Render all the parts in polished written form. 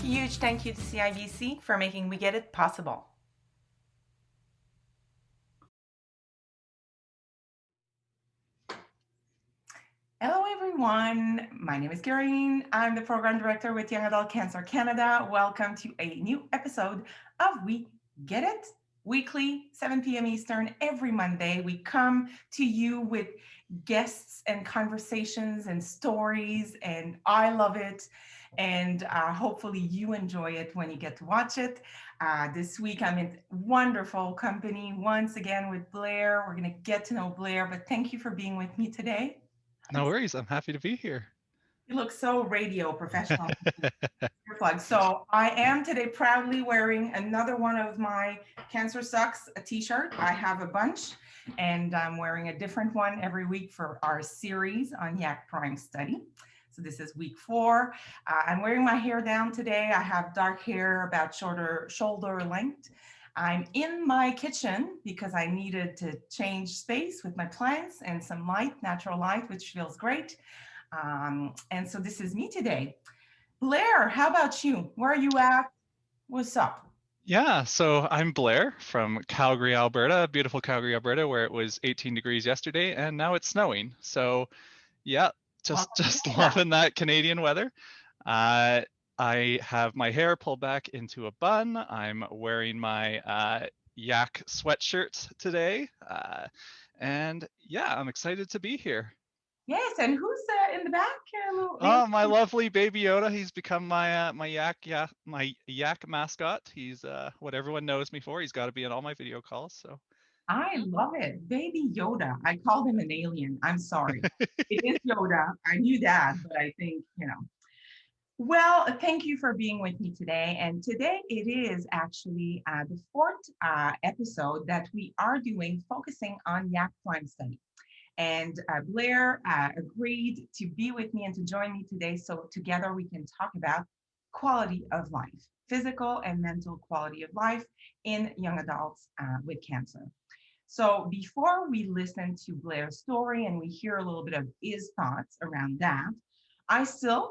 Huge thank you to CIBC for making We Get It possible. Hello, everyone. My name is Karine. I'm the program director with Young Adult Cancer Canada. Welcome to a new episode of We Get It. Weekly, 7 p.m. Eastern, every Monday, we come to you with guests and conversations and stories, and I love it. And hopefully, you enjoy it when you get to watch it. This week, I'm in wonderful company once again with Blair. We're going to get to know Blair, but thank you for being with me today. No worries. I'm happy to be here. You look so radio professional. Plug. So I am today proudly wearing another one of my Cancer Sucks a t-shirt. I have a bunch, and I'm wearing a different one every week for our series on YAC Prime Study. So this is week 4. I'm wearing my hair down today. I have dark hair about shoulder length. I'm in my kitchen because I needed to change space with my plants and some light, natural light, which feels great. And so this is me today. Blair, how about you? Where are you at? What's up? Yeah, so I'm Blair from Calgary, Alberta, beautiful Calgary, Alberta, where it was 18 degrees yesterday and now it's snowing. So yeah, just Welcome to just Canada. loving that Canadian weather. Uh, I have my hair pulled back into a bun. I'm wearing my YAC sweatshirt today. And yeah, I'm excited to be here. Yes, and who's in the back? Oh, my lovely baby Yoda. He's become my yak, yeah, my yak mascot. He's what everyone knows me for. He's got to be in all my video calls. So I love it. Baby Yoda. I called him an alien. I'm sorry. It is Yoda. I knew that, but I think. Well, thank you for being with me today. And today it is actually the fourth episode that we are doing focusing on YAC Prime Study. And Blair agreed to be with me and to join me today so together we can talk about quality of life, physical and mental quality of life in young adults with cancer. So before we listen to Blair's story and we hear a little bit of his thoughts around that, I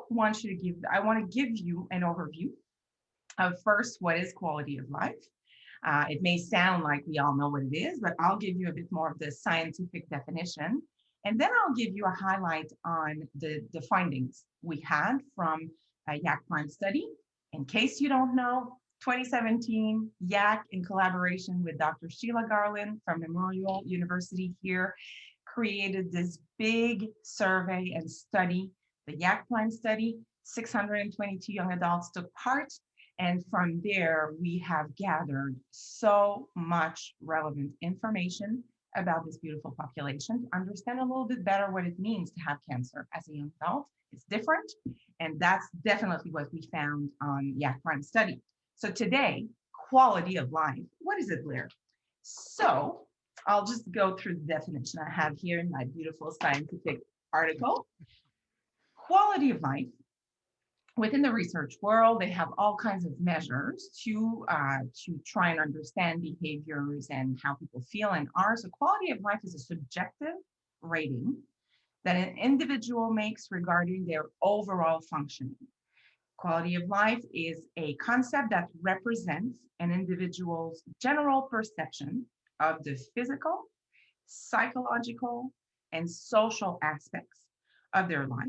want to give you an overview of first what is quality of life. It may sound like we all know what it is, but I'll give you a bit more of the scientific definition. And then I'll give you a highlight on the findings we had from a YAC Prime study. In case you don't know, 2017, YAC, in collaboration with Dr. Sheila Garland from Memorial University here, created this big survey and study, the YAC Prime study. 622 young adults took part, and from there, we have gathered so much relevant information about this beautiful population to understand a little bit better what it means to have cancer as a young adult. It's different, and that's definitely what we found on YAC Prime Study. So today, quality of life. What is it, Blair? So I'll just go through the definition I have here in my beautiful scientific article. Quality of life within the research world, they have all kinds of measures to try and understand behaviors and how people feel and are. So quality of life is a subjective rating that an individual makes regarding their overall functioning. Quality of life is a concept that represents an individual's general perception of the physical, psychological, and social aspects of their life.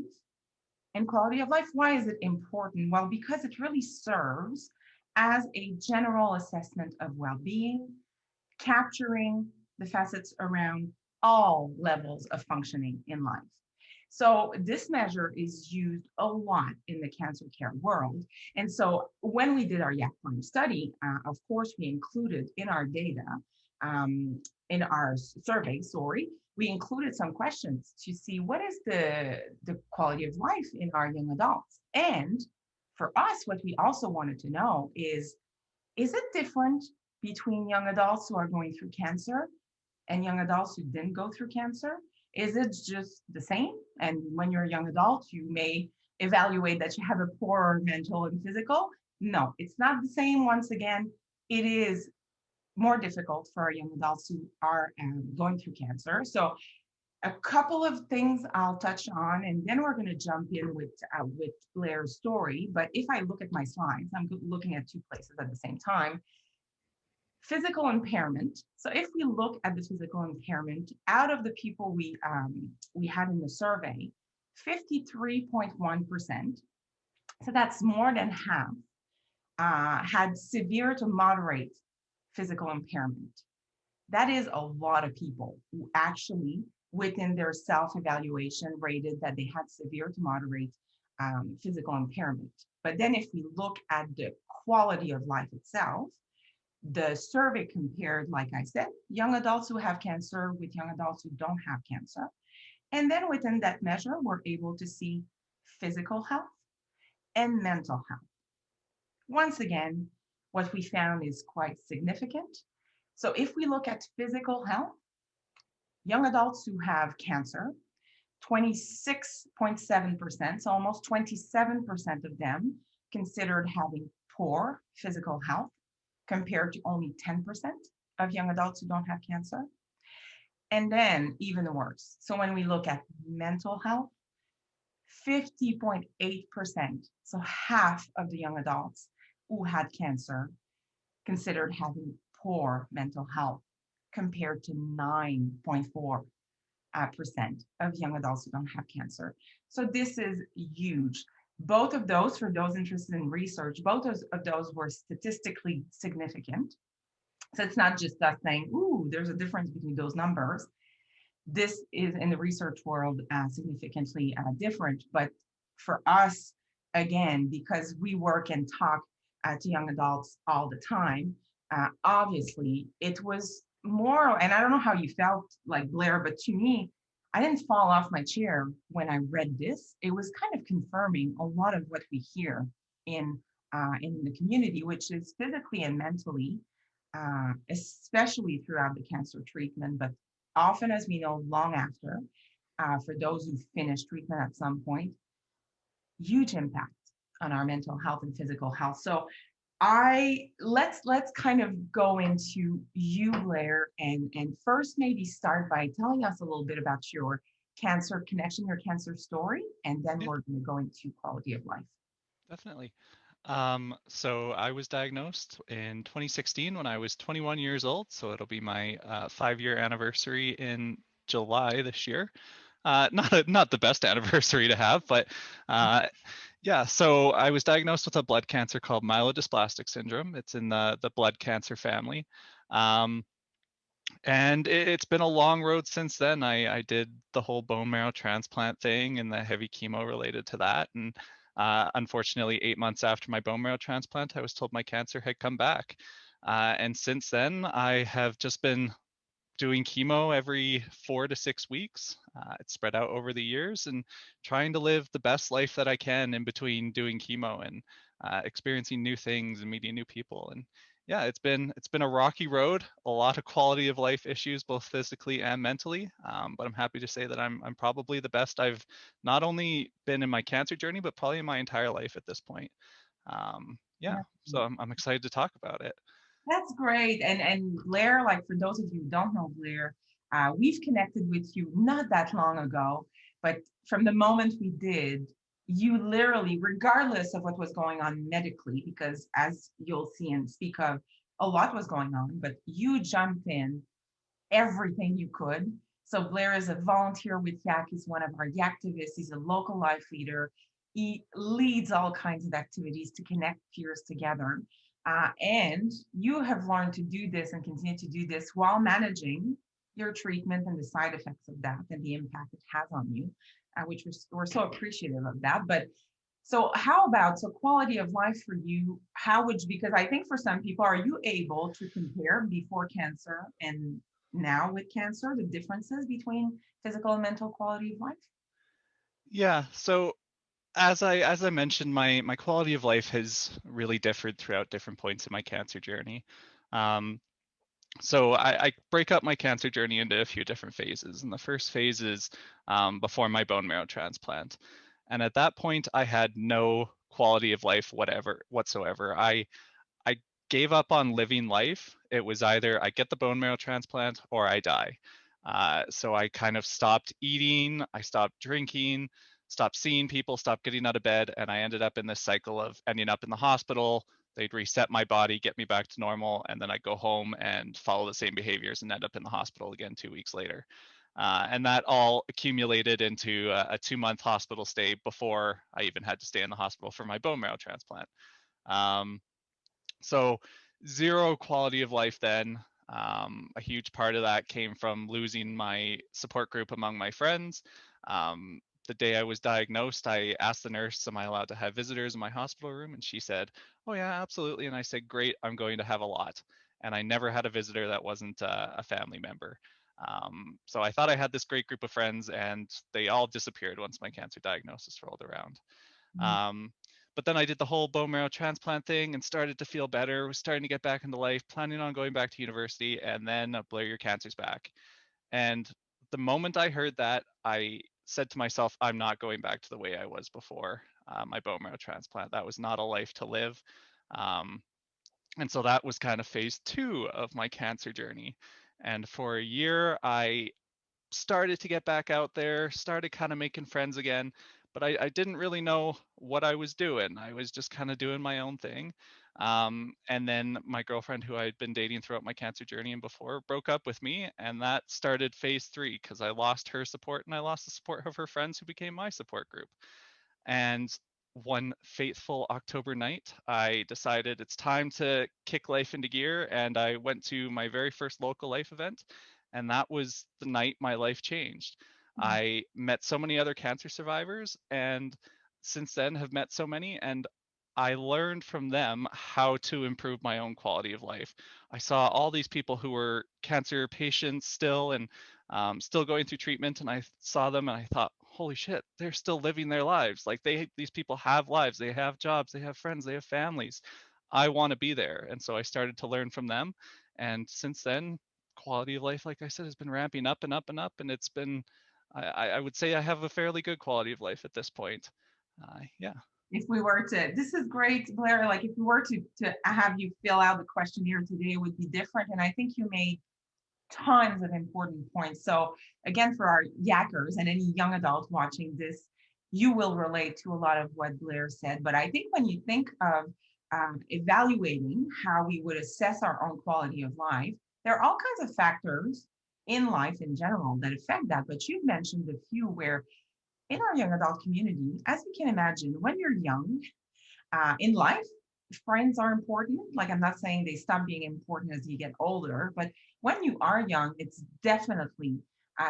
And quality of life, why is it important? Well, because it really serves as a general assessment of well being, capturing the facets around all levels of functioning in life. So, this measure is used a lot in the cancer care world. And so, when we did our YAC Prime study, of course, we included in our data, in our survey, sorry, we included some questions to see what is the quality of life in our young adults. And for us, what we also wanted to know is it different between young adults who are going through cancer and young adults who didn't go through cancer? Is it just the same? And when you're a young adult, you may evaluate that you have a poorer mental and physical. No, it's not the same. Once again, it is more difficult for young adults who are going through cancer. So A couple of things I'll touch on, and then we're going to jump in with Blair's story. But if I look at my slides, I'm looking at two places at the same time. Physical impairment. So if we look at the physical impairment, out of the people we had in the survey, 53.1%, so that's more than half, had severe to moderate physical impairment. That is a lot of people who actually, within their self-evaluation, rated that they had severe to moderate physical impairment. But then if we look at the quality of life itself, the survey compared, like I said, young adults who have cancer with young adults who don't have cancer. And then within that measure, we're able to see physical health and mental health. Once again, what we found is quite significant. So if we look at physical health, young adults who have cancer, 26.7%, so almost 27% of them considered having poor physical health, compared to only 10% of young adults who don't have cancer. And then even worse. So when we look at mental health, 50.8%, so half of the young adults who had cancer considered having poor mental health, compared to 9.4% of young adults who don't have cancer. So this is huge. Both of those, for those interested in research, both of those were statistically significant. So it's not just us saying, ooh, there's a difference between those numbers. This is in the research world significantly different. But for us, again, because we work and talk to young adults all the time, obviously it was more, and I don't know how you felt like Blair, but to me, I didn't fall off my chair when I read this. It was kind of confirming a lot of what we hear in the community, which is physically and mentally, especially throughout the cancer treatment, but often, as we know, long after, for those who finish treatment at some point, huge impact on our mental health and physical health. So let's kind of go into you, Blair, and first maybe start by telling us a little bit about your cancer connection, your cancer story, and then Yeah, we're going to go into quality of life. definitely. So I was diagnosed in 2016 when I was 21 years old. So it'll be my 5-year anniversary in July this year. Not the best anniversary to have, but yeah. So I was diagnosed with a blood cancer called myelodysplastic syndrome. It's in the blood cancer family. And it's been a long road since then. I did the whole bone marrow transplant thing and the heavy chemo related to that. And unfortunately, 8 months after my bone marrow transplant, I was told my cancer had come back. And since then, I have just been doing chemo every 4 to 6 weeks. It's spread out over the years and trying to live the best life that I can in between doing chemo and experiencing new things and meeting new people. And yeah, it's been a rocky road, a lot of quality of life issues, both physically and mentally. But I'm happy to say that I'm probably the best I've not only been in my cancer journey, but probably in my entire life at this point. Yeah, so I'm excited to talk about it. That's great. And Blair, like for those of you who don't know Blair, we've connected with you not that long ago, but from the moment we did, you literally, regardless of what was going on medically, because as you'll see and speak of, a lot was going on, but you jumped in everything you could. So Blair is a volunteer with YAC. He's one of our activists. He's a local life leader. He leads all kinds of activities to connect peers together. And you have learned to do this and continue to do this while managing your treatment and the side effects of that and the impact it has on you, which we're so appreciative of that. But so how about, so quality of life for you, how would you, because I think for some people, are you able to compare before cancer and now with cancer, the differences between physical and mental quality of life? Yeah, so as I mentioned, my quality of life has really differed throughout different points in my cancer journey. Um, so I break up my cancer journey into a few different phases. And the first phase is before my bone marrow transplant. And at that point, I had no quality of life whatsoever. I gave up on living life. It was either I get the bone marrow transplant or I die. So I kind of stopped eating, I stopped drinking, stopped seeing people, stopped getting out of bed, and I ended up in this cycle of ending up in the hospital. They'd reset my body, get me back to normal, and then I'd go home and follow the same behaviors and end up in the hospital again 2 weeks later. And that all accumulated into a 2 month hospital stay before I even had to stay in the hospital for my bone marrow transplant. Um, so zero quality of life then. A huge part of that came from losing my support group among my friends. The day I was diagnosed, I asked the nurse, am I allowed to have visitors in my hospital room? And she said, oh yeah, absolutely. And I said, great, I'm going to have a lot. And I never had a visitor that wasn't a family member. So I thought I had this great group of friends, and they all disappeared once my cancer diagnosis rolled around. Mhm. Um, but then I did the whole bone marrow transplant thing and started to feel better, was starting to get back into life, planning on going back to university, and then Blair, your cancer's back. And the moment I heard that, I said to myself, I'm not going back to the way I was before my bone marrow transplant. That was not a life to live. Um, and so that was kind of phase two of my cancer journey. And for a year, I started to get back out there, started kind of making friends again, but I didn't really know what I was doing. I was just kind of doing my own thing. And then my girlfriend, who I had been dating throughout my cancer journey and before, broke up with me. And that started phase three because I lost her support and I lost the support of her friends who became my support group. And one fateful October night, I decided it's time to kick life into gear. And I went to my very first local life event. And that was the night my life changed. I met so many other cancer survivors, and since then have met so many. And I learned from them how to improve my own quality of life. I saw all these people who were cancer patients still and still going through treatment, and I saw them and I thought, holy shit, they're still living their lives. Like these people have lives, they have jobs, they have friends, they have families. I want to be there, and so I started to learn from them. And since then, quality of life, like I said, has been ramping up and up and up, and it's been, I would say I have a fairly good quality of life at this point. Yeah. If we were to, this is great, Blair. Like if we were to have you fill out the questionnaire today, it would be different. And I think you made tons of important points. So again, for our yackers and any young adult watching this, you will relate to a lot of what Blair said. But I think when you think of evaluating how we would assess our own quality of life, there are all kinds of factors in life in general that affect that. But you've mentioned a few where in our young adult community, as you can imagine, when you're young in life, friends are important. Like I'm not saying they stop being important as you get older, but when you are young, it's definitely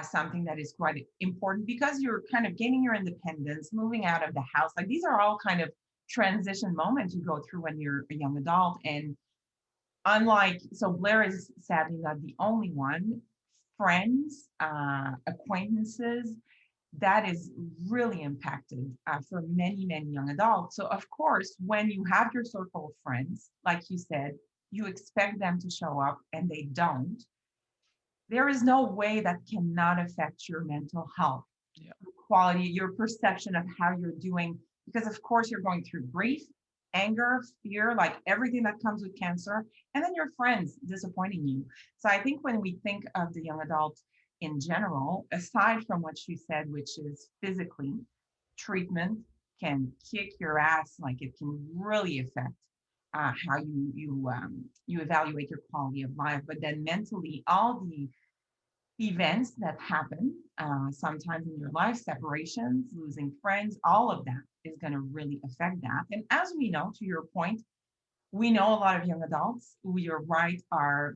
something that is quite important because you're kind of gaining your independence, moving out of the house. Like these are all kind of transition moments you go through when you're a young adult. And unlike, so Blair is sadly not the only one. Friends, acquaintances, that is really impacted for many, many young adults. So, of course, when you have your circle of friends, like you said, you expect them to show up and they don't. There is no way that cannot affect your mental health, Yeah. quality, your perception of how you're doing, because, of course, you're going through grief, anger, fear, like everything that comes with cancer, and then your friends disappointing you. So, I think when we think of the young adult in general, aside from what she said, which is physically, treatment can kick your ass. Like it can really affect how you evaluate your quality of life. But then mentally, all the events that happen sometimes in your life, separations, losing friends, all of that is going to really affect that. And as we know, to your point, we know a lot of young adults who you're right are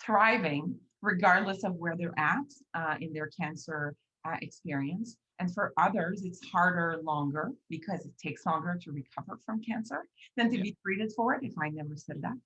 thriving regardless of where they're at in their cancer experience. And for others, it's harder longer because it takes longer to recover from cancer than to Yeah. be treated for it. If I never said that,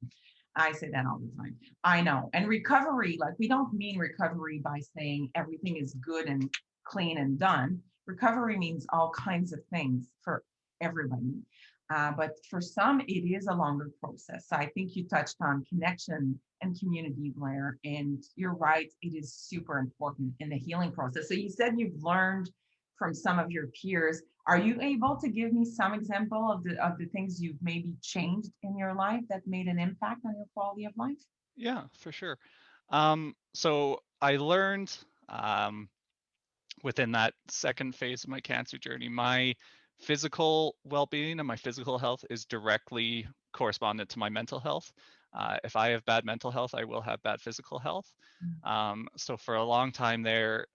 I say that all the time. I know. And recovery, like we don't mean recovery by saying everything is good and clean and done. Recovery means all kinds of things for everybody. But for some, it is a longer process. So I think you touched on connection and community, Blair, and you're right, it is super important in the healing process. So you said you've learned from some of your peers. Are you able to give me some example of the things you've maybe changed in your life that made an impact on your quality of life? Yeah, for sure. So I learned um, within that second phase of my cancer journey, my physical well-being and my physical health is directly correspondent to my mental health. If I have bad mental health, I will have bad physical health. So for a long time there,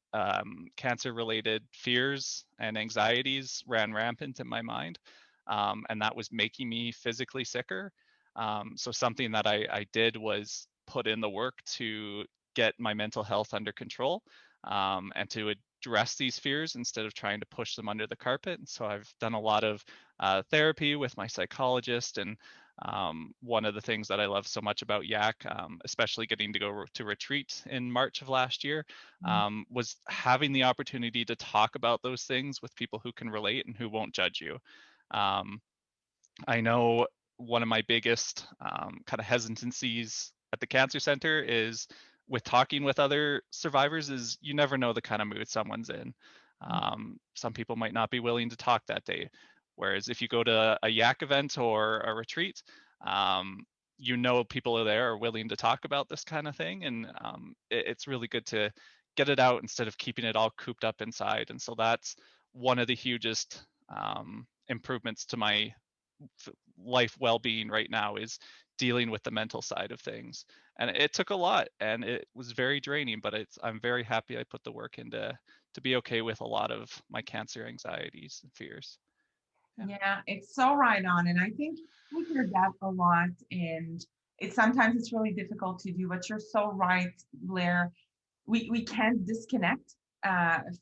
cancer-related fears and anxieties ran rampant in my mind, and that was making me physically sicker. So something that I did was put in the work to get my mental health under control, and to address these fears instead of trying to push them under the carpet. And so I've done a lot of therapy with my psychologist. And one of the things that I love so much about YAC, especially getting to go to retreat in March of last year, was having the opportunity to talk about those things with people who can relate and who won't judge you. Um, I know one of my biggest kind of hesitancies at the cancer center is with talking with other survivors is you never know the kind of mood someone's in. Some people might not be willing to talk that day. Whereas if you go to a YAC event or a retreat, you know people are there are willing to talk about this kind of thing. And it's really good to get it out instead of keeping it all cooped up inside. And so that's one of the hugest improvements to my life well-being right now is dealing with the mental side of things. And it took a lot and it was very draining, but I'm very happy I put the work into to be okay with a lot of my cancer anxieties and fears. Yeah. Yeah, it's so right on. And I think we hear that a lot. And sometimes it's really difficult to do, but you're so right, Blair. We can't disconnect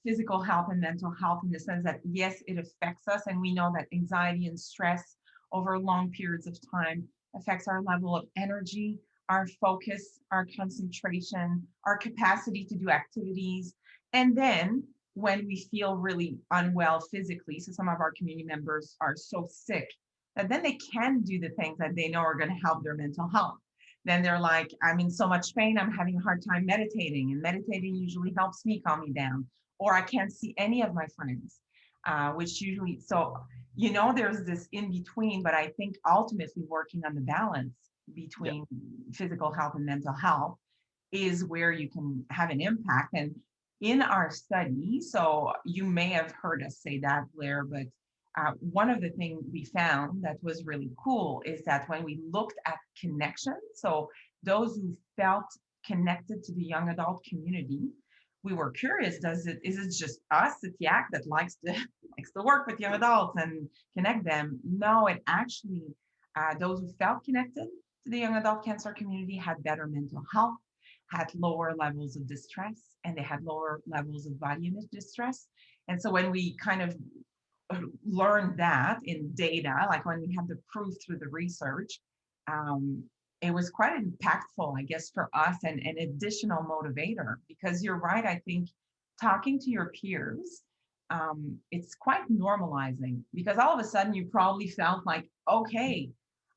physical health and mental health in the sense that, yes, it affects us. And we know that anxiety and stress over long periods of time affects our level of energy, our focus, our concentration, our capacity to do activities. And then when we feel really unwell physically, so some of our community members are so sick that then they can do the things that they know are going to help their mental health. Then they're like, I'm in so much pain, I'm having a hard time meditating, and meditating usually helps me calm me down. Or I can't see any of my friends, which usually, so, there's this in between, but I think ultimately working on the balance Yeah. between physical health and mental health is where you can have an impact. And in our study, so you may have heard us say that, Blair, but one of the things we found that was really cool is that when we looked at connection, so those who felt connected to the young adult community, we were curious, is it just us at YAC that likes to work with young adults and connect them? No, it actually, those who felt connected to the young adult cancer community had better mental health, had lower levels of distress, and they had lower levels of body image distress. And so when we kind of learned that in data, like when we had the proof through the research, it was quite impactful, I guess, for us and an additional motivator. Because you're right, I think talking to your peers, it's quite normalizing because all of a sudden you probably felt like, okay,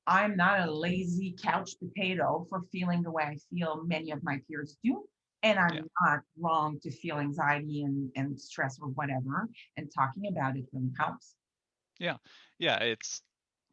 I'm not a lazy couch potato for feeling the way I feel many of my peers do. And Yeah. I'm not wrong to feel anxiety and stress or whatever. And talking about it really helps. Yeah. Yeah. It's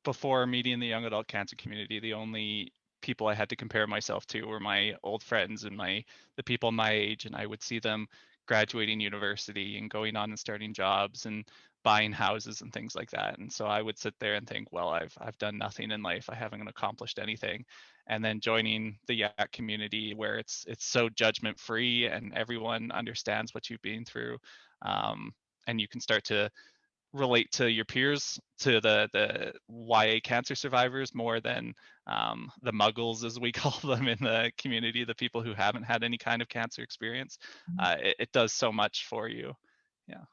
before meeting the young adult cancer community, the only people I had to compare myself to were my old friends and the people my age, and I would see them graduating university and going on and starting jobs and buying houses and things like that. And so I would sit there and think, well, I've done nothing in life. I haven't accomplished anything. And then joining the YAC community where it's so judgment free and everyone understands what you've been through. And you can start to relate to your peers, to the YA cancer survivors more than the muggles, as we call them in the community, the people who haven't had any kind of cancer experience. It does so much for you. Yeah.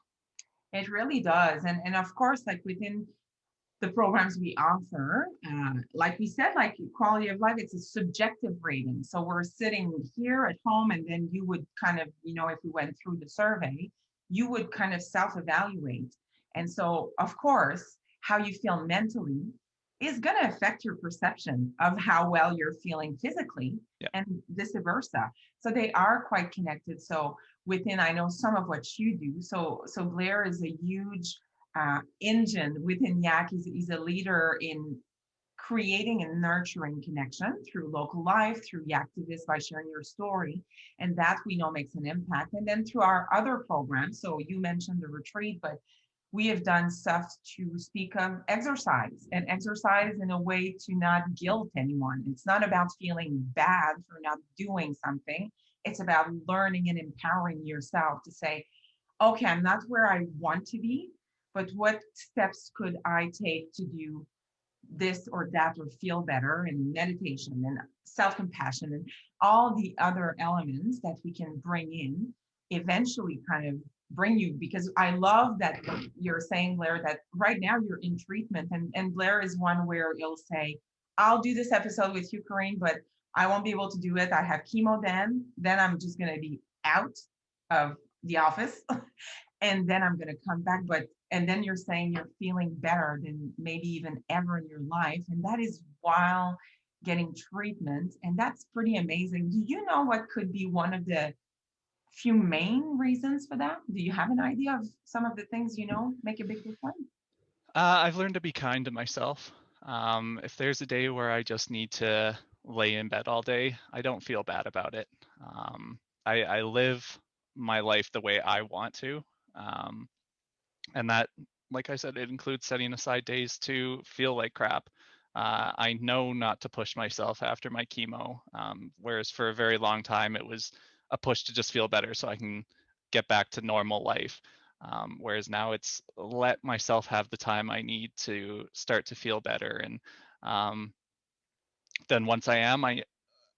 It really does. And of course, like within the programs we offer, like we said, like quality of life, it's a subjective rating. So we're sitting here at home, and then you would kind of, if we went through the survey, you would kind of self-evaluate. And so, of course, how you feel mentally is going to affect your perception of how well you're feeling physically Yeah. and vice versa. So they are quite connected. So within, I know some of what you do. So Blair is a huge engine within YAC. He's a leader in creating and nurturing connection through local life, through the activists by sharing your story. And that we know makes an impact. And then through our other programs, so you mentioned the retreat, but we have done stuff to speak of exercise and exercise in a way to not guilt anyone. It's not about feeling bad for not doing something. It's about learning and empowering yourself to say, okay, I'm not where I want to be, but what steps could I take to do this or that or feel better, and meditation and self-compassion and all the other elements that we can bring in eventually kind of bring you, because I love that you're saying, Blair, that right now you're in treatment, and Blair is one where you'll say, I'll do this episode with you, Karine, but I won't be able to do it. I have chemo then I'm just going to be out of the office and then I'm going to come back. But and then you're saying you're feeling better than maybe even ever in your life, and that is while getting treatment, and that's pretty amazing. Do you know what could be one of the few main reasons for that? Do you have an idea of some of the things make a big difference? I've learned to be kind to myself. If there's a day where I just need to lay in bed all day, I don't feel bad about it. I live my life the way I want to. And that, like I said, it includes setting aside days to feel like crap. I know not to push myself after my chemo, whereas for a very long time it was a push to just feel better so I can get back to normal life. Whereas now it's let myself have the time I need to start to feel better. And then once I am,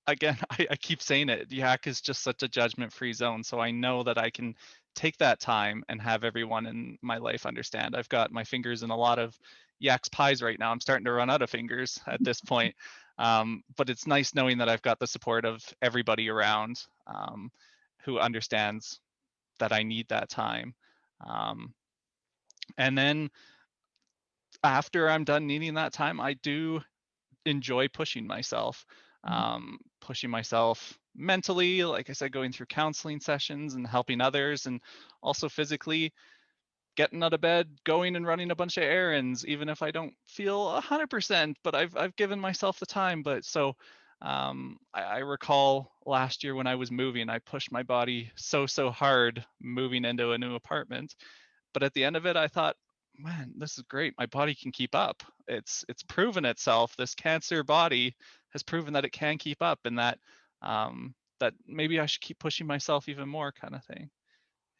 again, I keep saying it, YAC is just such a judgment-free zone. So I know that I can take that time and have everyone in my life understand. I've got my fingers in a lot of YAC's pies right now. I'm starting to run out of fingers at this point. But it's nice knowing that I've got the support of everybody around who understands that I need that time. And then after I'm done needing that time, I do enjoy pushing myself mentally, like I said, going through counseling sessions and helping others, and also physically getting out of bed, going and running a bunch of errands, even if I don't feel 100%, but I've given myself the time. But so I recall last year when I was moving, I pushed my body so hard moving into a new apartment. But at the end of it, I thought, man, this is great. My body can keep up. It's proven itself. This cancer body has proven that it can keep up, and that that maybe I should keep pushing myself even more, kind of thing.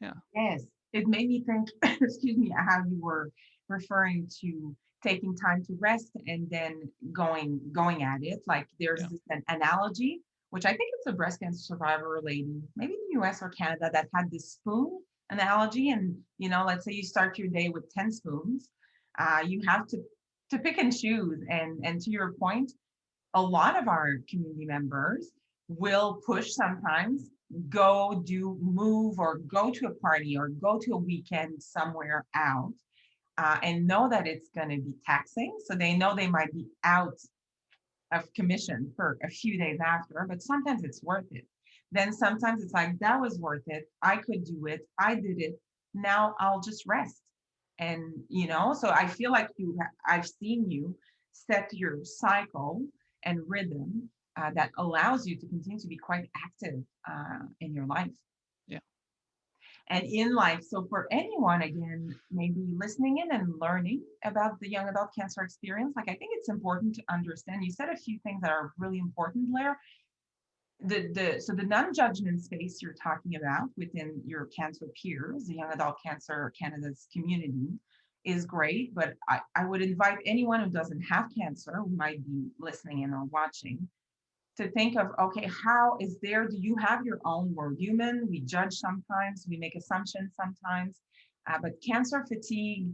Yeah. Yes, it made me think, excuse me, how you were referring to taking time to rest and then going at it. Like there's Yeah. this an analogy, which I think it's a breast cancer survivor lady, maybe in the US or Canada, that had this spoon analogy. And let's say you start your day with 10 spoons. You have to pick and choose. And to your point, a lot of our community members will push sometimes, go do move or go to a party or go to a weekend somewhere out, and know that it's going to be taxing. So they know they might be out of commission for a few days after, but sometimes it's worth it. Then sometimes it's like, that was worth it. I could do it. I did it. Now I'll just rest. And, so I feel like I've seen you set your cycle and rhythm that allows you to continue to be quite active in your life Yeah. and in life. So for anyone, again, maybe listening in and learning about the young adult cancer experience, like I think it's important to understand. You said a few things that are really important, Blair. So the non-judgment space you're talking about within your cancer peers, the Young Adult Cancer Canada's community, is great. But I would invite anyone who doesn't have cancer, who might be listening in or watching, to think of, okay, do you have your own? We're human, we judge sometimes, we make assumptions sometimes, but cancer fatigue,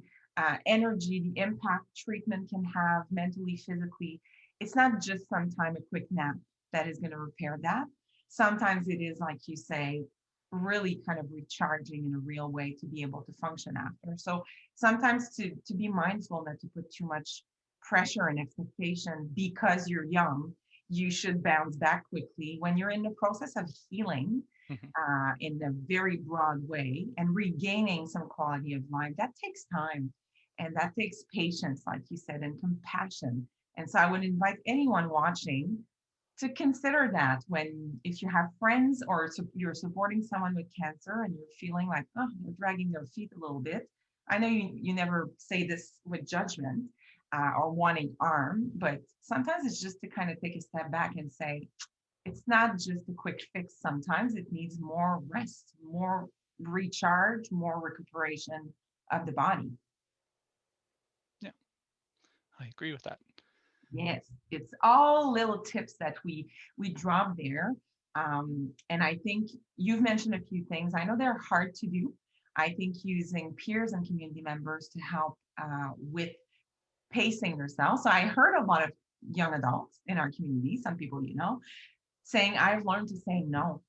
energy, the impact treatment can have mentally, physically, it's not just sometime a quick nap that is going to repair that. Sometimes it is, like you say, really kind of recharging in a real way to be able to function after. So sometimes to be mindful not to put too much pressure and expectation because you're young. You should bounce back quickly when you're in the process of healing in a very broad way and regaining some quality of life. That takes time, and that takes patience, like you said, and compassion. And so I would invite anyone watching to consider that if you have friends or you're supporting someone with cancer and you're feeling like, oh, they're dragging their feet a little bit. I know you never say this with judgment or wanting harm, but sometimes it's just to kind of take a step back and say, it's not just a quick fix. Sometimes it needs more rest, more recharge, more recuperation of the body. Yeah, I agree with that. Yes, it's all little tips that we drop there. And I think you've mentioned a few things. I know they're hard to do. I think using peers and community members to help with pacing yourself. So I heard a lot of young adults in our community, some people saying, I've learned to say no.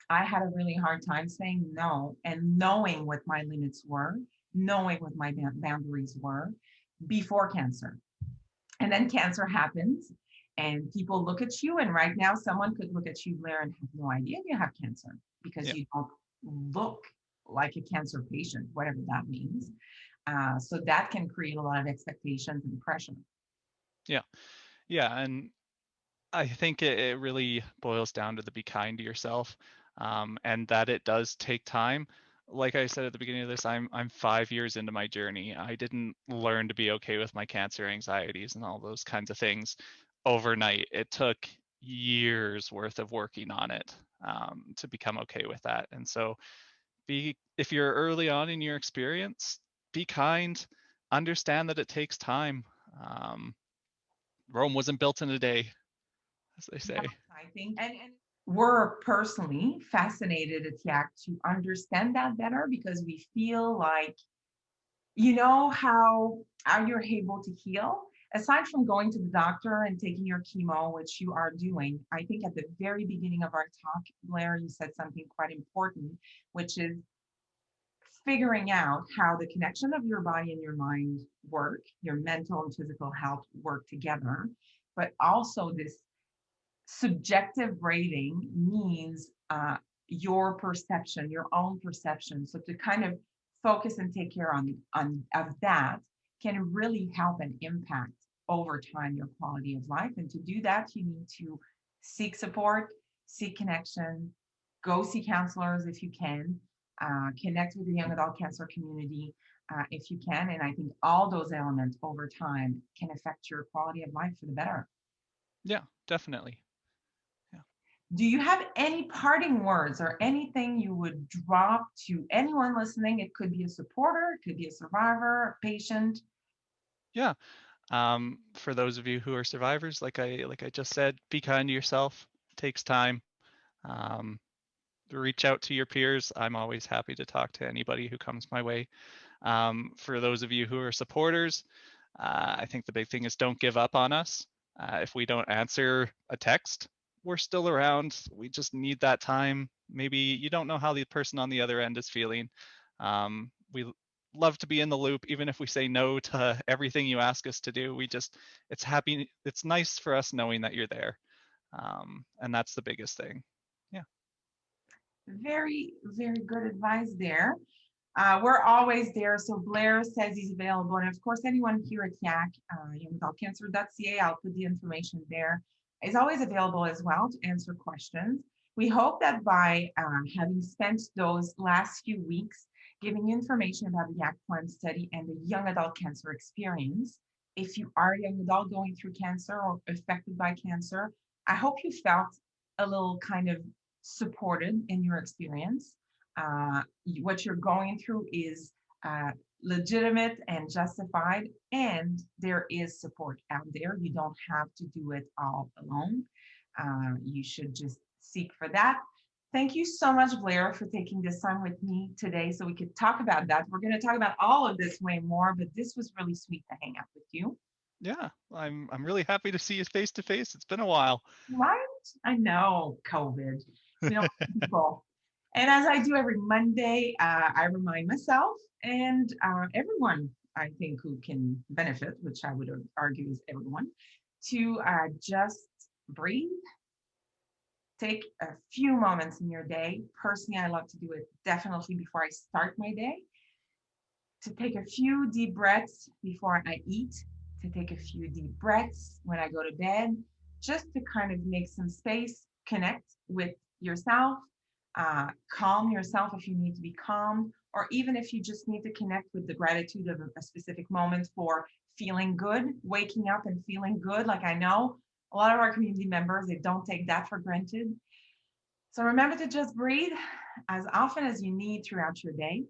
I had a really hard time saying no and knowing what my limits were, knowing what my boundaries were before cancer. And then cancer happens and people look at you. And right now, someone could look at you, Blair, and have no idea you have cancer because you don't look like a cancer patient, whatever that means. So that can create a lot of expectations and pressure. Yeah. Yeah. And I think it really boils down to the be kind to yourself, and that it does take time. Like I said at the beginning of this, I'm 5 years into my journey. I didn't learn to be okay with my cancer anxieties and all those kinds of things overnight. It took years worth of working on it to become okay with that. And so, if you're early on in your experience, be kind. Understand that it takes time. Rome wasn't built in a day, as they say. I think, and we're personally fascinated at YAC to understand that better because we feel like, how you're able to heal. Aside from going to the doctor and taking your chemo, which you are doing, I think at the very beginning of our talk, Blair, you said something quite important, which is figuring out how the connection of your body and your mind work, your mental and physical health work together, but also this subjective rating means your perception, your own perception. So to kind of focus and take care on of that can really help and impact over time your quality of life. And to do that, you need to seek support, seek connection, go see counselors if you can, connect with the young adult cancer community if you can. And I think all those elements over time can affect your quality of life for the better. Yeah, definitely. Yeah. Do you have any parting words or anything you would drop to anyone listening? It could be a supporter, it could be a survivor, a patient. Yeah. For those of you who are survivors, like I just said, be kind to yourself. It takes time. Um, Reach out to your peers. I'm always happy to talk to anybody who comes my way. For those of you who are supporters, I think the big thing is don't give up on us. If we don't answer a text, we're still around. We just need that time. Maybe you don't know how the person on the other end is feeling. We love to be in the loop, even if we say no to everything you ask us to do. It's nice for us knowing that you're there. And that's the biggest thing. Yeah. Very, very good advice there. We're always there. So Blair says he's available. And of course, anyone here at YAC, youngadultcancer.ca, I'll put the information there, is always available as well to answer questions. We hope that by having spent those last few weeks giving information about the YAC Prime Study and the young adult cancer experience, if you are a young adult going through cancer or affected by cancer, I hope you felt a little kind of supported in your experience. What you're going through is legitimate and justified, and there is support out there. You don't have to do it all alone. You should just seek for that. Thank you so much, Blair, for taking this time with me today so we could talk about that. We're going to talk about all of this way more, but this was really sweet to hang out with you. Yeah, I'm really happy to see you face to face. It's been a while. Right? I know, COVID. People. And as I do every Monday, I remind myself and everyone, I think, who can benefit, which I would argue is everyone, to just breathe, take a few moments in your day. Personally, I love to do it definitely before I start my day, to take a few deep breaths before I eat, to take a few deep breaths when I go to bed, just to kind of make some space, connect with yourself, calm yourself if you need to be calm, or even if you just need to connect with the gratitude of a specific moment for feeling good, waking up and feeling good. Like I know a lot of our community members, they don't take that for granted. So remember to just breathe as often as you need throughout your day.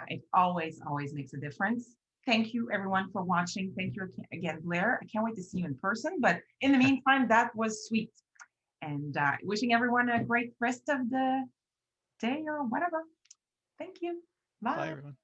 It always, always makes a difference. Thank you, everyone, for watching. Thank you again, Blair. I can't wait to see you in person. But in the meantime, that was sweet. And wishing everyone a great rest of the day or whatever. Thank you. Bye, Bye. everyone.